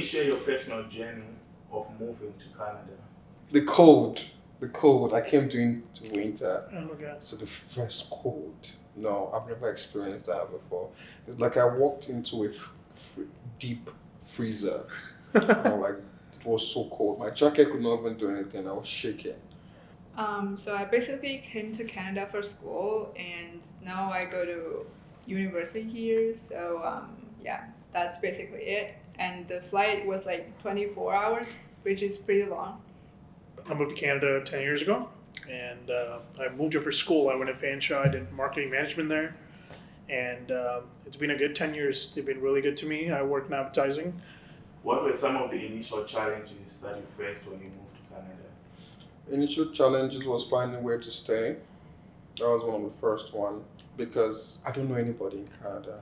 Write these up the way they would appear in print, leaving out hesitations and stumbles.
share your personal journey of moving to Canada? The cold, the cold. I came during the winter, Oh, okay. so the first cold. No, I've never experienced that before. It's like I walked into a deep freezer. Like it was so cold. My jacket could not even do anything. I was shaking. So I basically came to Canada for school, and now I go to university here. So yeah, that's basically it. And the flight was like 24 hours, which is pretty long. I moved to Canada 10 years ago, and I moved here for school. I went to Fanshawe, I did marketing management there, and it's been a good 10 years. They've been really good to me. I work in advertising. What were some of the initial challenges that you faced when you moved to Canada? Initial challenges was finding where to stay. That was one of the first one because I don't know anybody in Canada.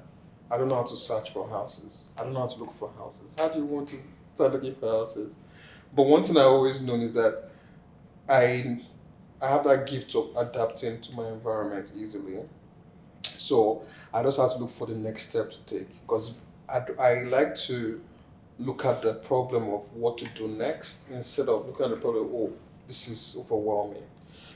I don't know how to search for houses. I don't know how to look for houses. How do you want to start looking for houses? But one thing I always known is that I I have that gift of adapting to my environment easily. So I just have to look for the next step to take because I like to look at the problem of what to do next instead of looking at the problem, oh, this is overwhelming.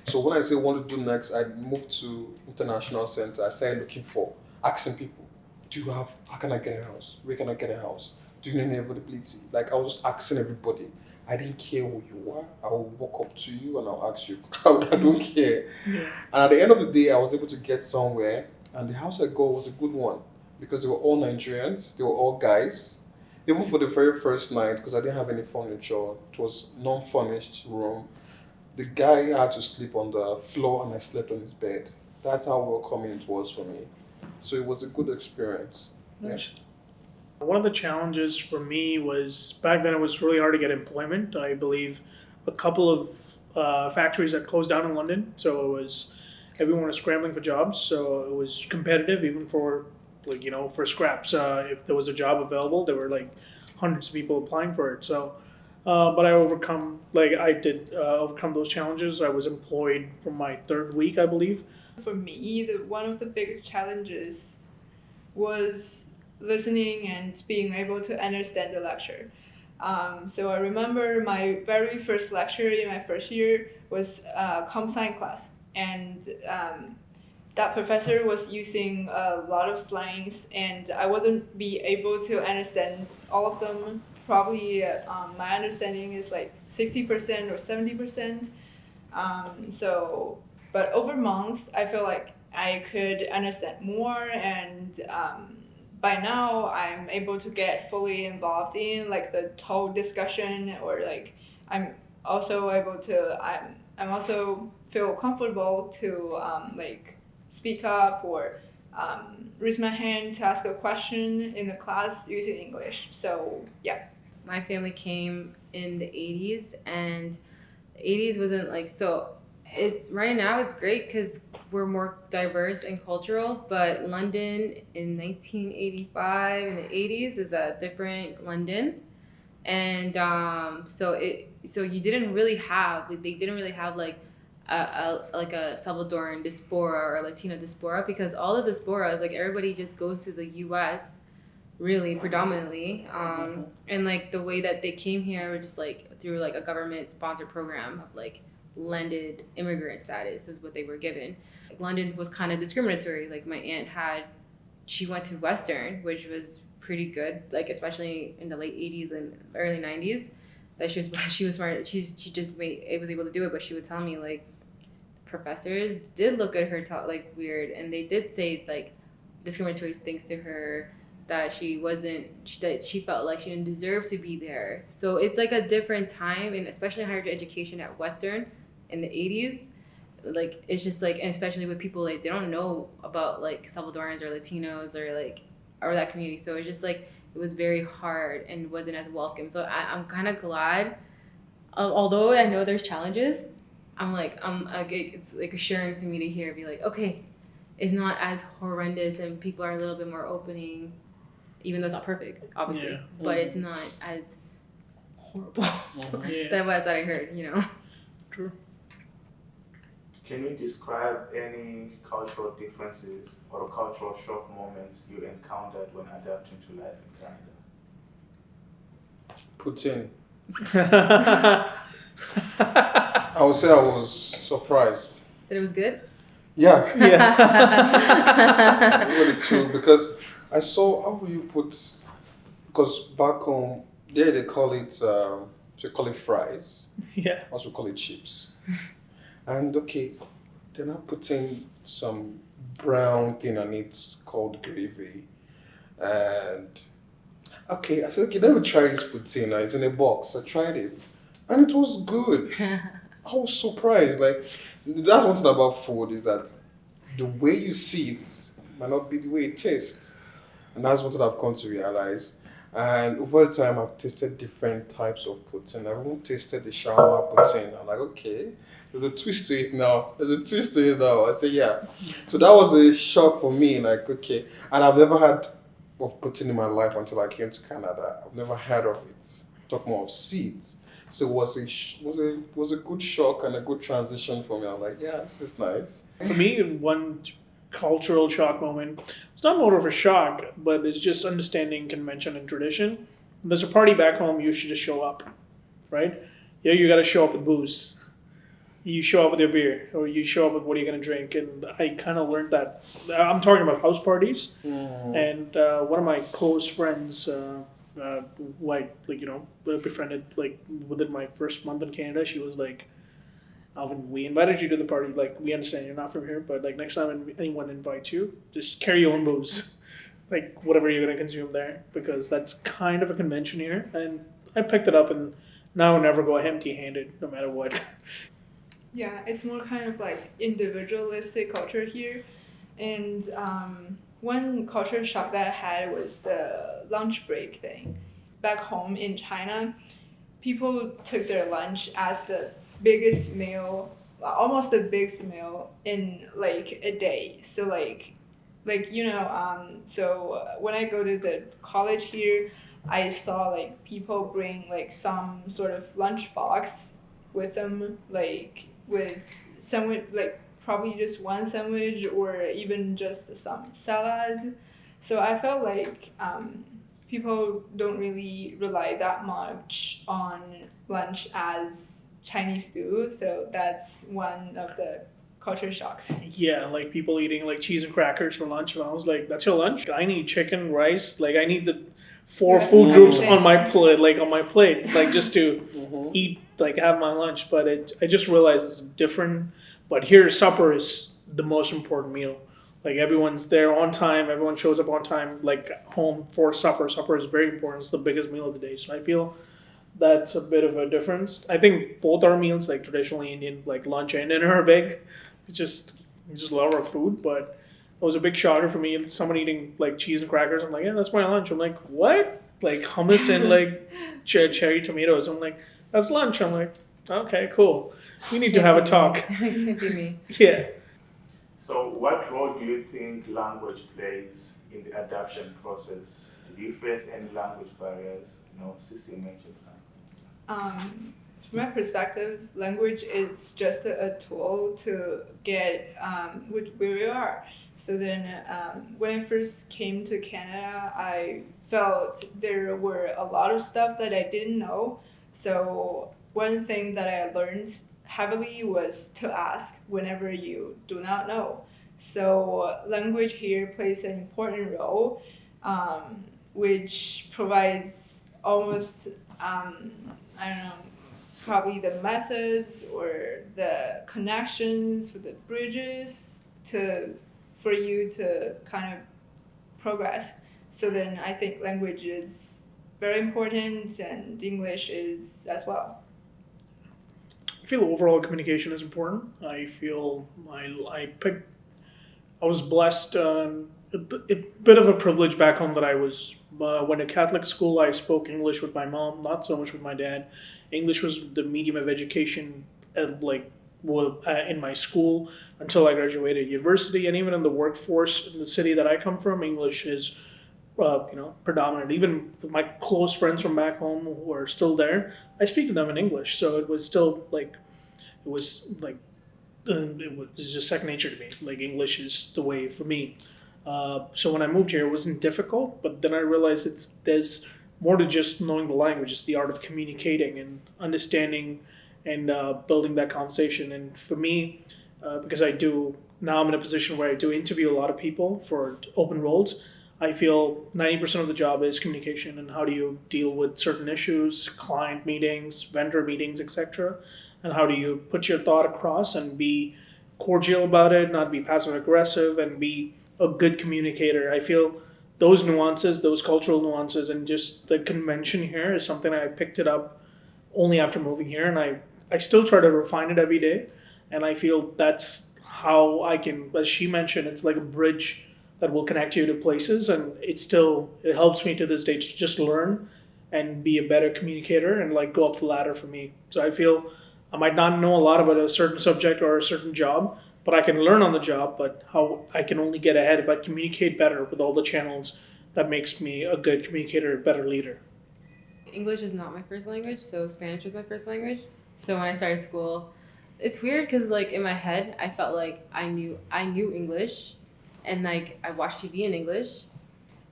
So when I say what to do next, I moved to international center. I started looking for, asking people, do you have, how can I get a house? Where can I get a house? Do you need any availability? Like I was just asking everybody. I didn't care who you are. I will walk up to you and I'll ask you. I don't care. Yeah. And at the end of the day, I was able to get somewhere, and the house I got was a good one because they were all Nigerians, they were all guys. Even for the very first night, because I didn't have any furniture, it was non-furnished room. The guy had to sleep on the floor, and I slept on his bed. That's how welcoming it was for me. So it was a good experience. Yeah. Nice. One of the challenges for me was back then it was really hard to get employment. I believe a couple of factories that closed down in London, so it was everyone was scrambling for jobs. So it was competitive even for for scraps. If there was a job available, there were like hundreds of people applying for it. So, but I did overcome those challenges. I was employed from my third week, I believe. For me, one of the big challenges was listening and being able to understand the lecture. So I remember my very first lecture in my first year was comp science class, and that professor was using a lot of slangs, and I wasn't be able to understand all of them. Probably my understanding is like 60% or 70%. So, but over months, I feel like I could understand more, and by now I'm able to get fully involved in like the whole discussion, or like I'm also able to I'm also feel comfortable to like speak up or raise my hand to ask a question in the class using English. So yeah. My family came in the 80s, and the 80s wasn't like so. It's right now it's great because we're more diverse and cultural, but London in 1985 in the 80s is a different London. And so you didn't really have they didn't really have like like a Salvadoran diaspora or Latino diaspora, because all of the diasporas, like everybody just goes to the US really predominantly, and like the way that they came here were just like through like a government sponsored program of like landed immigrant status is what they were given. Like, London was kind of discriminatory. Like my aunt she went to Western, which was pretty good, like especially in the late 80s and early 90s. That she was smart. She just was able to do it, but she would tell me like professors did look at her like weird, and they did say like discriminatory things to her, that that she felt like she didn't deserve to be there. So it's like a different time, and especially higher education at Western in the 80s. Like it's just like, and especially with people like they don't know about like Salvadorans or Latinos or that community. So it's just like it was very hard and wasn't as welcome. So I'm kind of glad, although I know there's challenges. It's like assuring to me to hear, be like, okay, it's not as horrendous, and people are a little bit more opening, even though it's not perfect, obviously. Yeah. But it's not as horrible. Yeah. That's what I heard. True. Can you describe any cultural differences or cultural shock moments you encountered when adapting to life in Canada? Poutine. Yeah. I would say I was surprised. That it was good? Yeah, really too, because I saw how you put, because back home, there they call it fries, Yeah. also call it chips. And okay, then I put in some brown thing on it called gravy. And okay, I said, okay, let me try this poutine. It's in a box. I tried it, and it was good. I was surprised. Like, that's one thing about food is that the way you see it might not be the way it tastes. And that's what I've come to realize. And over time, I've tasted different types of poutine. I've even tasted the shawarma poutine. I'm like, okay, there's a twist to it now. There's a twist to it now. I say, yeah. So that was a shock for me. Like, okay. And I've never had of poutine in my life until I came to Canada. I've never heard of it. Talk more of seeds. So it was a good shock and a good transition for me. I'm like, yeah, this is nice. For me, one cultural shock moment, it's not more of a shock, but it's just understanding convention and tradition. There's a party back home, you should just show up, right? Yeah, you got to show up with booze. You show up with your beer, or you show up with what are you going to drink. And I kind of learned that. I'm talking about house parties. And one of my close friends, befriended like within my first month in Canada, she was like, Alvin, we invited you to the party. Like, we understand you're not from here, but like next time anyone invites you, just carry your own booze, like whatever you're gonna consume there, because that's kind of a convention here. And I picked it up, and now I never go empty-handed, no matter what. Yeah, it's more kind of like individualistic culture here. And one culture shock that I had was the lunch break thing. Back home in China, people took their lunch as the biggest meal, almost the biggest meal in like a day. So so when I go to the college here, I saw like people bring like some sort of lunch box with them, like with sandwich, like probably just one sandwich or even just some salad. So I felt like people don't really rely that much on lunch as Chinese do. So that's one of the culture shocks. Yeah, like people eating like cheese and crackers for lunch, and I was like, "That's your lunch? I need chicken, rice. Like I need the four Yeah, food groups everything. on my plate, like just to Mm-hmm. eat, like have my lunch." But I just realized it's different. But here, supper is the most important meal. Like everyone's there on time, everyone shows up on time. Like home for supper. Supper is very important. It's the biggest meal of the day. So I feel that's a bit of a difference. I think both our meals, like traditionally Indian, like lunch and dinner, are big. We just love our food, but it was a big shocker for me. Someone eating like cheese and crackers. I'm like, yeah, that's my lunch. I'm like, what? Like hummus and like cherry tomatoes. I'm like, that's lunch. I'm like, okay, cool. We need to have a talk. Can't be me. Yeah. So, what role do you think language plays in the adaptation process? Do you face any language barriers? Sissy mentioned something. From my perspective, language is just a tool to get where we are. So then, when I first came to Canada, I felt there were a lot of stuff that I didn't know. So one thing that I learned heavily was to ask whenever you do not know. So language here plays an important role, which provides almost I don't know, probably the methods or the connections with the bridges for you to kind of progress. So then I think language is very important, and English is as well. I feel overall communication is important. I feel I was blessed, a bit of a privilege back home that I was, went to Catholic school. I spoke English with my mom, not so much with my dad. English was the medium of education, in my school until I graduated university, and even in the workforce in the city that I come from, English is predominant. Even my close friends from back home who are still there, I speak to them in English. So it was still like, it's just second nature to me. Like English is the way for me. So when I moved here, it wasn't difficult, but then I realized there's more to just knowing the language. It's the art of communicating and understanding and building that conversation. And for me, because I do now, I'm in a position where I do interview a lot of people for open roles. I feel 90% of the job is communication and how do you deal with certain issues, client meetings, vendor meetings, etc. And how do you put your thought across and be cordial about it, not be passive aggressive, and be a good communicator. I feel those nuances, those cultural nuances, and just the convention here is something I picked it up only after moving here, and I still try to refine it every day. And I feel that's how I can, as she mentioned, it's like a bridge that will connect you to places, and it helps me to this day to just learn and be a better communicator and like go up the ladder for me. So I feel I might not know a lot about a certain subject or a certain job, but I can learn on the job. But how I can only get ahead if I communicate better with all the channels. That makes me a good communicator, a better leader. English is not my first language, so Spanish was my first language. So when I started school, it's weird because like in my head, I felt like I knew English, and like I watched TV in English,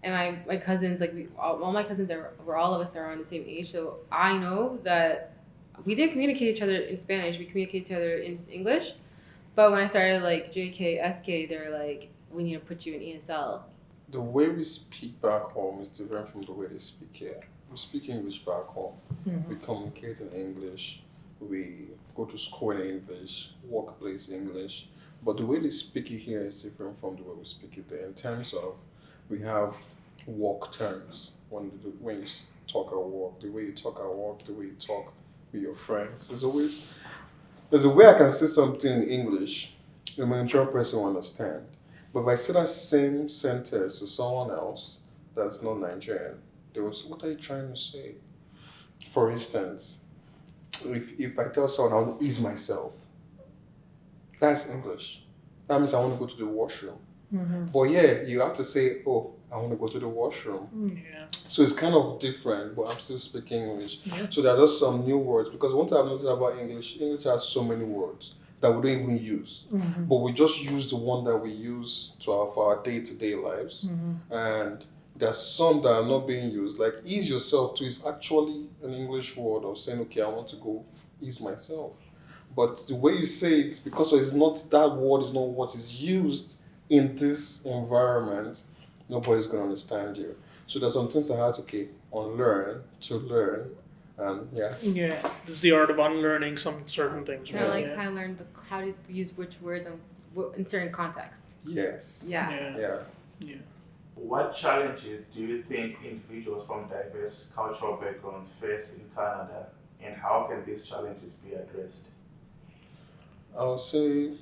and my cousins all my cousins all of us are around the same age, so I know that we didn't communicate each other in Spanish. We communicate each other in English, but when I started like JK, SK, they were like, we need to put you in ESL. The way we speak back home is different from the way they speak here. We speak English back home. Mm-hmm. We communicate in English. We go to school in English, workplace English. But the way they speak it here is different from the way we speak it there. In terms of, we have work terms. When you talk at work, the way you talk at work, the way you talk with your friends. There's a way I can say something in English, a mature person will understand. But if I say that same sentence to someone else that's not Nigerian, they will say, what are you trying to say? For instance, if I tell someone I want to ease myself, that's English. That means I want to go to the washroom. Mm-hmm. But yeah, you have to say, oh, I want to go to the washroom. Yeah. So it's kind of different, but I'm still speaking English. Yeah. So there are just some new words, because one thing I've noticed about English has so many words that we don't even use. Mm-hmm. But we just use the one that we use for our day-to-day lives. Mm-hmm. And there's some that are not being used. Like ease yourself to is actually an English word of saying, okay, I want to go ease myself. But the way you say it, because it's not, that word is not what is used in this environment, nobody's going to understand you. So there's some things I had to unlearn to learn. And yeah. Yeah, it's the art of unlearning some certain things, right? I like how I learned how to use which words in certain contexts. Yes. Yeah. Yeah. What challenges do you think individuals from diverse cultural backgrounds face in Canada, and how can these challenges be addressed? I'll say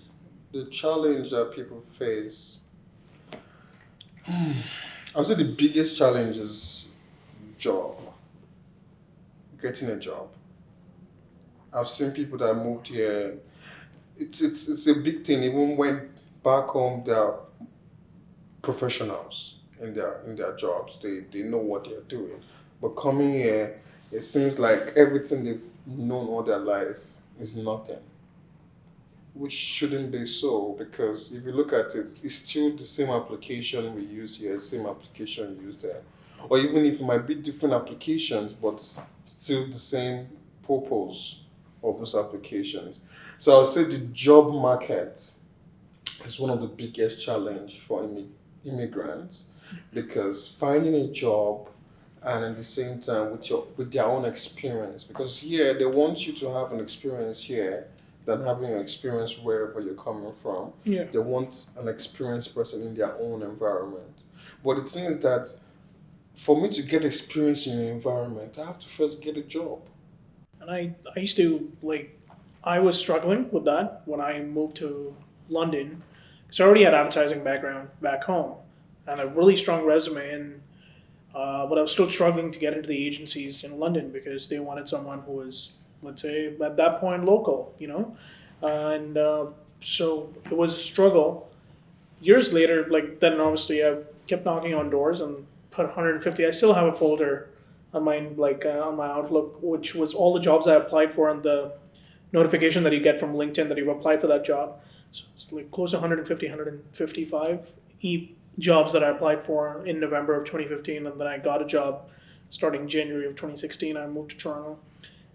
the challenge that people face, I'll say the biggest challenge is job, getting a job. I've seen people that moved here. It's a big thing. Even when back home they're professionals in their jobs. They know what they're doing. But coming here, it seems like everything they've known all their life is nothing. Which shouldn't be so, because if you look at it, it's still the same application we use here, same application used there. Or even if it might be different applications, but still the same purpose of those applications. So I'll say the job market is one of the biggest challenge for immigrants, because finding a job and at the same time with their own experience, because here they want you to have an experience here than having an experience wherever you're coming from. Yeah. They want an experienced person in their own environment. But the thing is that for me to get experience in an environment, I have to first get a job. And I used to, I was struggling with that when I moved to London, because I already had advertising background back home and a really strong resume, and but I was still struggling to get into the agencies in London because they wanted someone who was, let's say, at that point local, and so it was a struggle. Years later, then obviously I kept knocking on doors and put 150. I still have a folder on my on my Outlook, which was all the jobs I applied for and the notification that you get from LinkedIn that you've applied for that job. So it's close to 150, 155 jobs that I applied for in November of 2015, and then I got a job starting January of 2016. I moved to Toronto.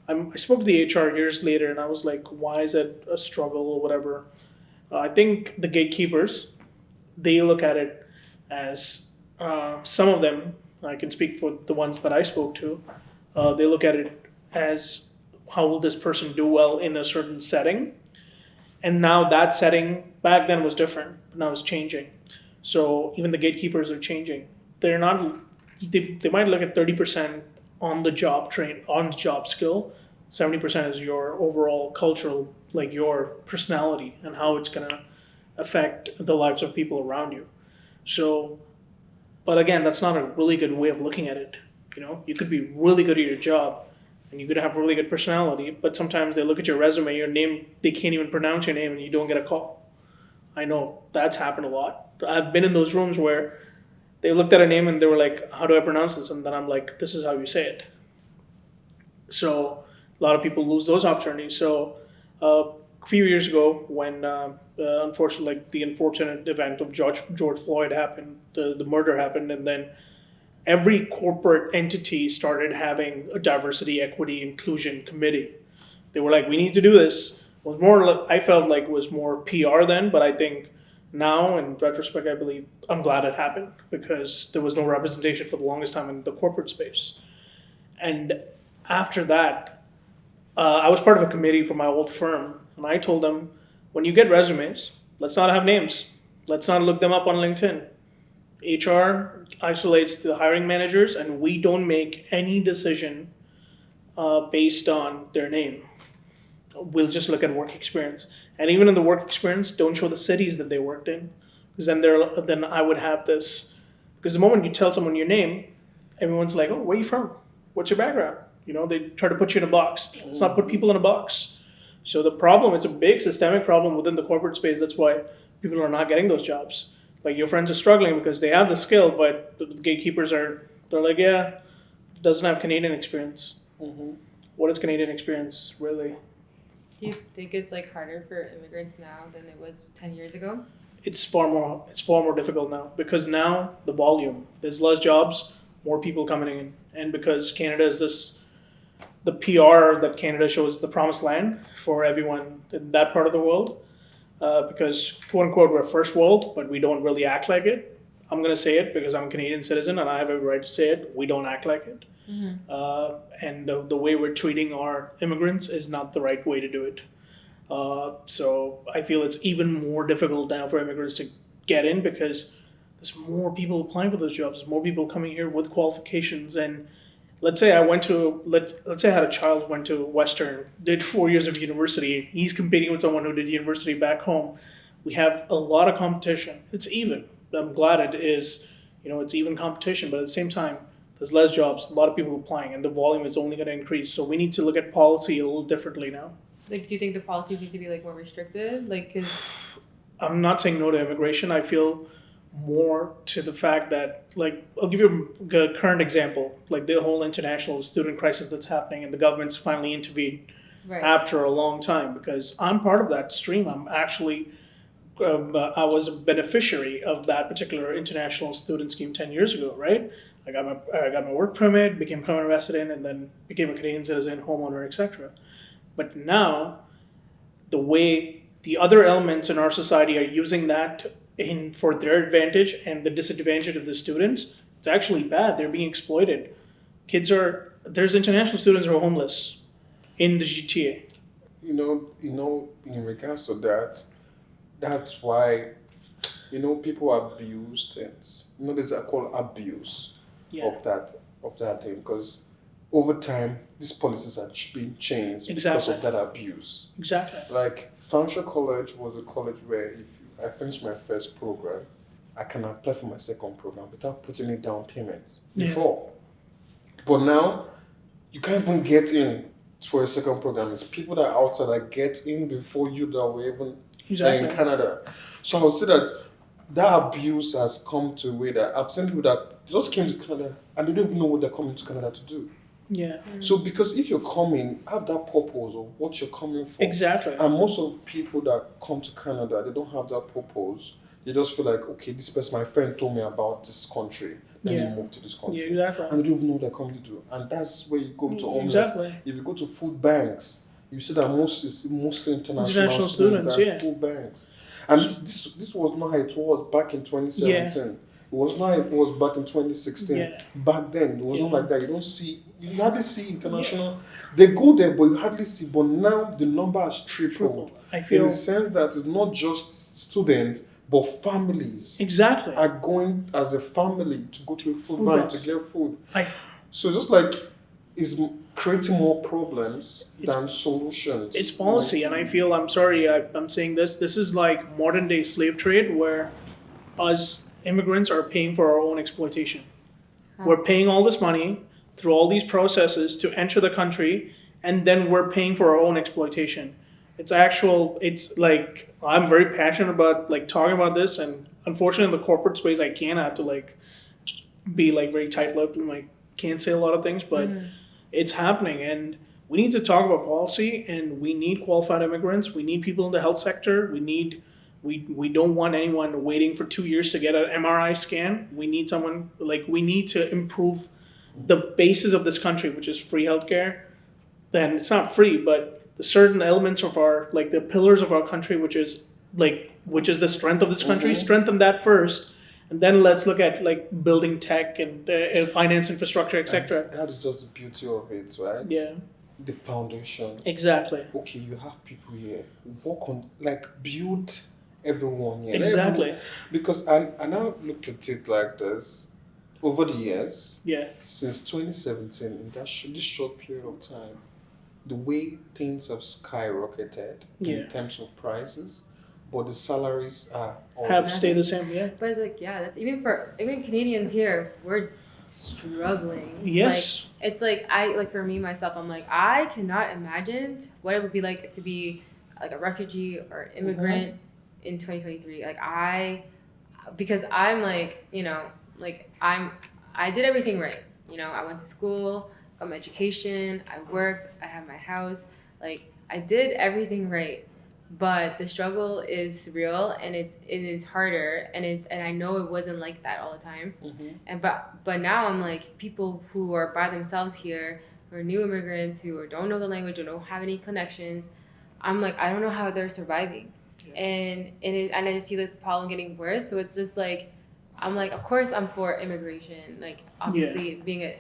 I spoke to the HR years later, and I was like, why is it a struggle or whatever? I think the gatekeepers, they look at it as some of them, I can speak for the ones that I spoke to, they look at it as how will this person do well in a certain setting. And now that setting back then was different, but now it's changing. So even the gatekeepers are changing. They're not, they might look at 30% on the job skill. 70% is your overall cultural, like your personality and how it's gonna affect the lives of people around you. So, but again, that's not a really good way of looking at it. You know, you could be really good at your job and you could have really good personality, but sometimes they look at your resume, your name, they can't even pronounce your name and you don't get a call. I know that's happened a lot. I've been in those rooms where they looked at a name and they were like, how do I pronounce this? And then I'm like, this is how you say it. So a lot of people lose those opportunities. So a few years ago, when unfortunately, like the unfortunate event of George Floyd happened, the murder happened, and then every corporate entity started having a diversity, equity, inclusion committee. They were like, we need to do this. It was more, I felt like it was more PR then, but I think now, in retrospect, I believe I'm glad it happened because there was no representation for the longest time in the corporate space. And after that, I was part of a committee for my old firm, and I told them, when you get resumes, let's not have names. Let's not look them up on LinkedIn. HR isolates the hiring managers, and we don't make any decision based on their name. We'll just look at work experience. And even in the work experience, don't show the cities that they worked in. Because then I would have this, because the moment you tell someone your name, everyone's like, oh, where are you from? What's your background? You know, they try to put you in a box. Let's not put people in a box. So the problem, it's a big systemic problem within the corporate space. That's why people are not getting those jobs. Like your friends are struggling because they have the skill, but the gatekeepers they're like, yeah, doesn't have Canadian experience. Mm-hmm. What is Canadian experience, really? Do you think it's like harder for immigrants now than it was 10 years ago? It's far more difficult now because now the volume, there's less jobs, more people coming in. And because Canada is the PR that Canada shows the promised land for everyone in that part of the world. Because quote unquote, we're first world, but we don't really act like it. I'm going to say it because I'm a Canadian citizen and I have every right to say it. We don't act like it. Mm-hmm. And the way we're treating our immigrants is not the right way to do it. So I feel it's even more difficult now for immigrants to get in because there's more people applying for those jobs. There's more people coming here with qualifications. And let's say let's say I had a child who went to Western, did 4 years of university. He's competing with someone who did university back home. We have a lot of competition. It's even. I'm glad it is, it's even competition, but at the same time, there's less jobs, a lot of people applying, and the volume is only going to increase. So we need to look at policy a little differently now. Like, do you think the policies need to be like more restricted? Like, cause I'm not saying no to immigration. I feel more to the fact that, like, I'll give you a current example, like the whole international student crisis that's happening, and the government's finally intervened after a long time because I'm part of that stream. I'm actually, I was a beneficiary of that particular international student scheme 10 years ago, right? I got my work permit, became permanent resident, and then became a Canadian citizen, homeowner, etc. But now, the way the other elements in our society are using that for their advantage and the disadvantage of the students, it's actually bad. They're being exploited. There's international students who are homeless in the GTA. In regards to that, that's why, people abuse things. There's a called abuse. Yeah. of that thing, because over time these policies are being changed because of that abuse. Exactly. Like Fanshawe College was a college where if I finished my first program, I can apply for my second program without putting in down payment before. Yeah. But now you can't even get in for a second program. It's people that are outside that get in before you that were even in Canada. So I would say that abuse has come to a way that I've seen people that just came to Canada and they don't even know what they're coming to Canada to do. Yeah. So because if you're coming, have that purpose of what you're coming for. Exactly. And most of people that come to Canada, they don't have that purpose. They just feel like, okay, this person, my friend told me about this country. Then Yeah. they move to this Yeah, country. exactly. And they don't even know what they're coming to do. And that's where you go to homeless. Exactly. If you go to food banks, you see that mostly international International students students, at yeah. food banks. And this was not how it was back in 2017. It was not how it was back in 2016. Yeah. Back then, it was not Yeah. like that. You hardly see international. They go there, but you hardly see. But now the number has tripled. I In feel the sense that it's not just students, but families exactly. are going as a family to go to a food Food bank banks. to get food. I So it's just like it's creating more problems than solutions. It's policy, and I feel, I'm sorry, I'm saying this is like modern day slave trade where us immigrants are paying for our own exploitation. We're paying all this money through all these processes to enter the country, and then we're paying for our own exploitation. It's like, I'm very passionate about like talking about this, and unfortunately in the corporate space I have to like be like very tight-lipped and like can't say a lot of things, but it's happening, and we need to talk about policy, and we need qualified immigrants. We need people in the health sector. We don't want anyone waiting for 2 years to get an MRI scan. We need someone, like, we need to improve the basis of this country, which is free healthcare. Then it's not free, but the certain elements of our, like the pillars of our country, which is the strength of this country, strengthen that first. And then let's look at like building tech and finance infrastructure, etc. That is just the beauty of it, right? Yeah, The foundation. exactly. Okay, you have people here. Work on, like, build everyone here. Exactly. Because I now looked at it like this. Over the years, Yeah, since 2017, in this short period of time, the way things have skyrocketed Yeah. in terms of prices, but the salaries are all have the to same. stay the same. Yeah. But it's like, yeah, that's even Canadians here, we're struggling. Yes. Like, it's like for me myself, I'm like, I cannot imagine what it would be like to be like a refugee or immigrant in 2023. Because I'm like, like I did everything right. I went to school, got my education, I worked, I have my house, like I did everything right. But the struggle is real, and it's harder, and I know it wasn't like that all the time. And but now I'm like, people who are by themselves here, who are new immigrants, who don't know the language or don't have any connections, I'm like, I don't know how they're surviving. And I just see the problem getting worse. So it's just like, I'm like, of course I'm for immigration. Like, obviously being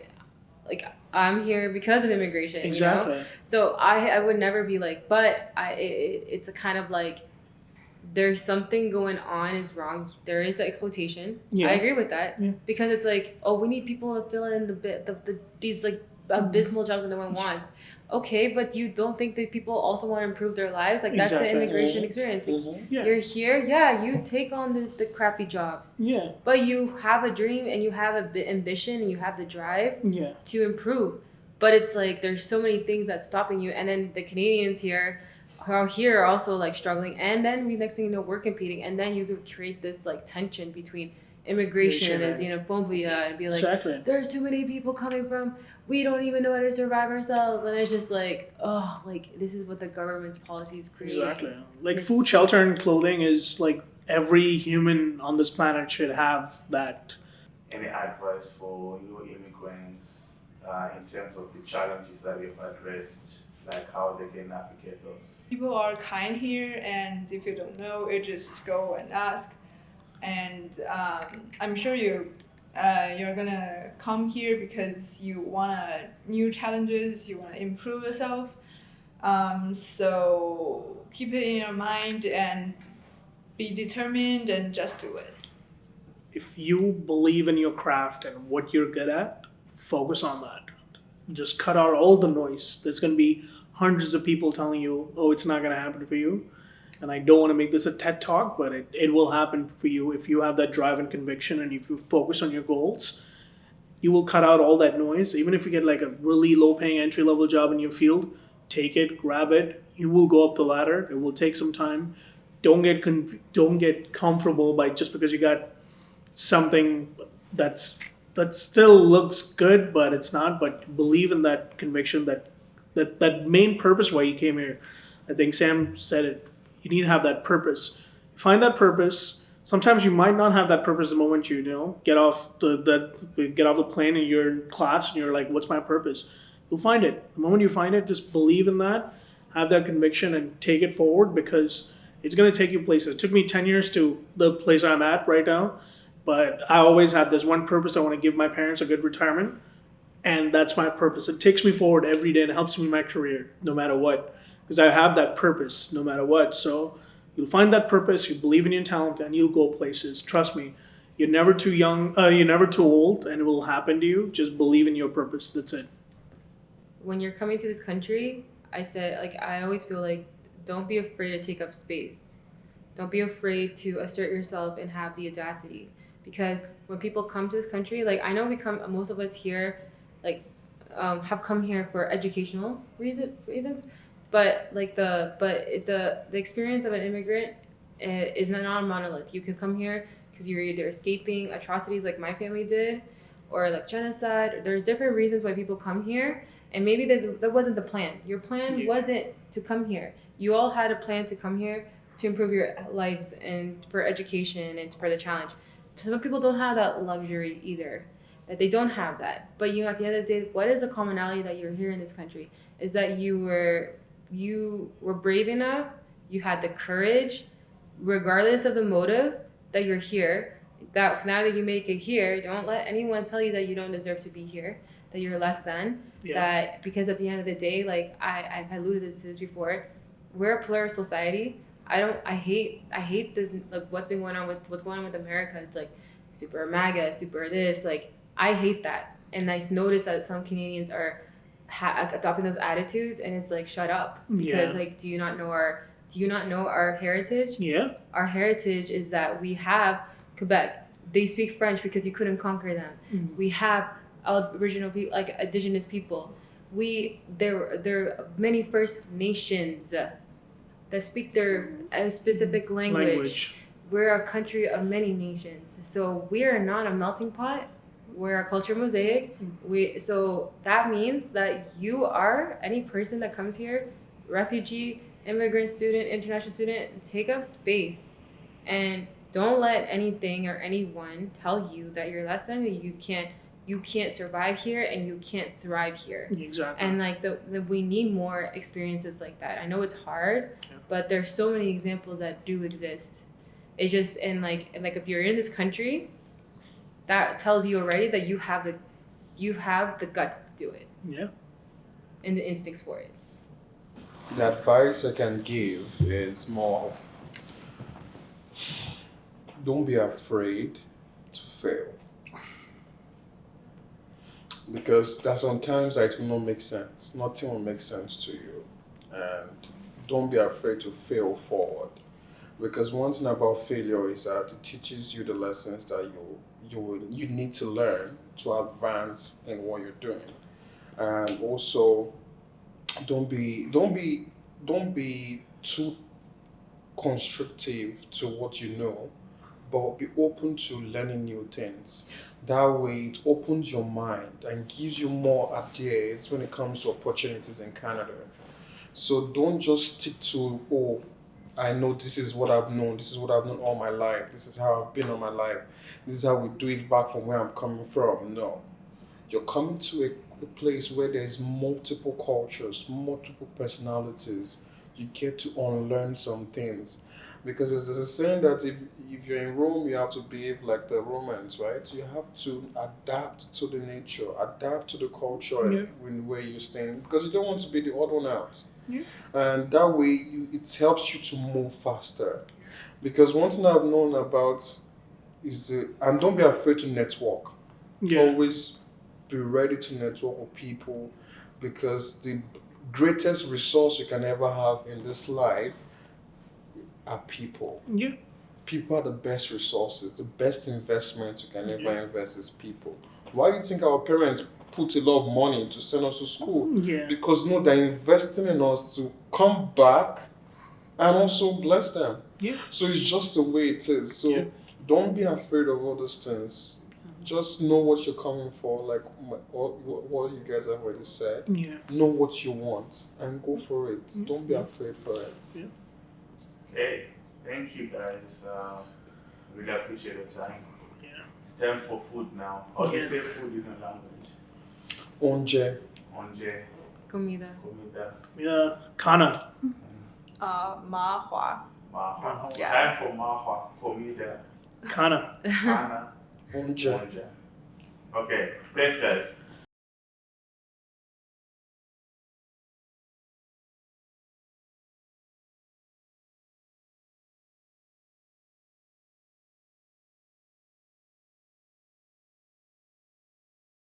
I'm here because of immigration. Exactly. So I would never be like, but it's a kind of like, there's something going on is wrong. There is the exploitation. Yeah. I agree with that. Yeah. Because it's like, oh, we need people to fill in these like abysmal jobs that no one wants. Okay, but you don't think that people also want to improve their lives? Like, that's the Exactly. immigration experience. Yeah. You're here, you take on the crappy jobs. Yeah. But you have a dream, and you have a ambition, and you have the drive Yeah. to improve. But it's like, there's so many things that's stopping you. And then the Canadians here are also like struggling. And then next thing you know, we're competing. And then you could create this like tension between immigration and xenophobia, and be like, Exactly. there's too many people coming from, we don't even know how to survive ourselves. And it's just like, oh, like, this is what the government's policies create. Exactly. Like, It's food, shelter, and clothing is like every human on this planet should have that. Any advice for new immigrants in terms of the challenges that you've addressed, like how they can navigate those? People are kind here, and if you don't know, you just go and ask. And I'm sure you're gonna come here because you want new challenges, you want to improve yourself. So keep it in your mind and be determined and just do it. If you believe in your craft and what you're good at, focus on that. Just cut out all the noise. There's going to be hundreds of people telling you, oh, it's not going to happen for you. And I don't want to make this a TED talk, but it will happen for you if you have that drive and conviction, and if you focus on your goals. You will cut out all that noise. Even if you get like a really low-paying entry-level job in your field, take it, grab it. You will go up the ladder. It will take some time. Don't get comfortable by just because you got something that still looks good, but it's not. But believe in that conviction, that main purpose why you came here. I think Sam said it. You need to have that purpose. Find that purpose, sometimes you might not have that purpose the moment you get off the plane and you're in class and you're like, what's my purpose? You'll find it. The moment you find it, just believe in that, have that conviction, and take it forward, because it's going to take you places. It took me 10 years to the place I'm at right now, but I always had this one purpose. I want to give my parents a good retirement, and that's my purpose. It takes me forward every day and it helps me in my career, no matter what, because I have that purpose no matter what. So you'll find that purpose, you believe in your talent, and you'll go places. Trust me, you're never too young, you're never too old, and it will happen to you. Just believe in your purpose. That's it. When you're coming to this country, I always feel like, don't be afraid to take up space. Don't be afraid to assert yourself and have the audacity. Because when people come to this country, like, I know most of us here, like, have come here for educational reasons, but like the experience of an immigrant is not a monolith. You can come here because you're either escaping atrocities like my family did, or like genocide. There's different reasons why people come here, and maybe that wasn't the plan. Your plan wasn't to come here. You all had a plan to come here to improve your lives and for education and for the challenge. Some people don't have that luxury either, that they don't have that. But at the end of the day, what is the commonality that you're here in this country? Is that you were brave enough, you had the courage, regardless of the motive, that you're here. That now that you make it here, don't let anyone tell you that you don't deserve to be here, that you're less than. That because at the end of the day, like I've alluded to this before, we're a plural society. I hate this, like what's going on with America. It's like super MAGA, super this. Like, I hate that, and I noticed that some Canadians are adopting those attitudes, and it's like, shut up, because like, do you not know our heritage? Yeah. Our heritage is that we have Quebec. They speak French because you couldn't conquer them. Mm-hmm. We have original people, like indigenous people. There are many First Nations that speak their specific language. We're a country of many nations, so we are not a melting pot. We're a culture mosaic. So that means that you are, any person that comes here, refugee, immigrant, student, international student, take up space, and don't let anything or anyone tell you that you're less than, you can't survive here and you can't thrive here. Exactly. And like we need more experiences like that. I know it's hard, but there's so many examples that do exist. It's just and like if you're in this country, that tells you already that you have the guts to do it. Yeah. And the instincts for it. The advice I can give is more, don't be afraid to fail. Because there are sometimes that it will not make sense. Nothing will make sense to you. And don't be afraid to fail forward. Because one thing about failure is that it teaches you the lessons that you need to learn to advance in what you're doing. And also, don't be too constrictive to what you know, but be open to learning new things. That way, it opens your mind and gives you more ideas when it comes to opportunities in Canada. So don't just stick to, I know this is what I've known all my life, this is how I've been all my life, this is how we do it back from where I'm coming from. No. You're coming to a place where there's multiple cultures, multiple personalities. You get to unlearn some things. Because there's a saying that if you're in Rome, you have to behave like the Romans, right? You have to adapt to the nature, adapt to the culture where you're staying, because you don't want to be the odd one out. Yeah. And that way, it helps you to move faster. Because one thing I've known about is, and don't be afraid to network. Yeah. Always be ready to network with people, because the greatest resource you can ever have in this life are people. Yeah. People are the best resources. The best investment you can ever invest is people. Why do you think our parents put a lot of money to send us to school? Yeah. Because they're investing in us to come back and also bless them. Yeah. So it's just the way it is. So don't be afraid of all those things. Just know what you're coming for, like what you guys have already said. Yeah. Know what you want and go for it. Don't be afraid for it. Yeah. Okay, thank you guys. Really appreciate your time. Yeah. It's time for food now. How do you Yeah. say food in your language? Onje. Onje, Comida. comida, Yeah. Kana. Mahua. maha. Yeah. Time for maha, comida, Kana. kana, Onje. onja. Okay, thanks guys.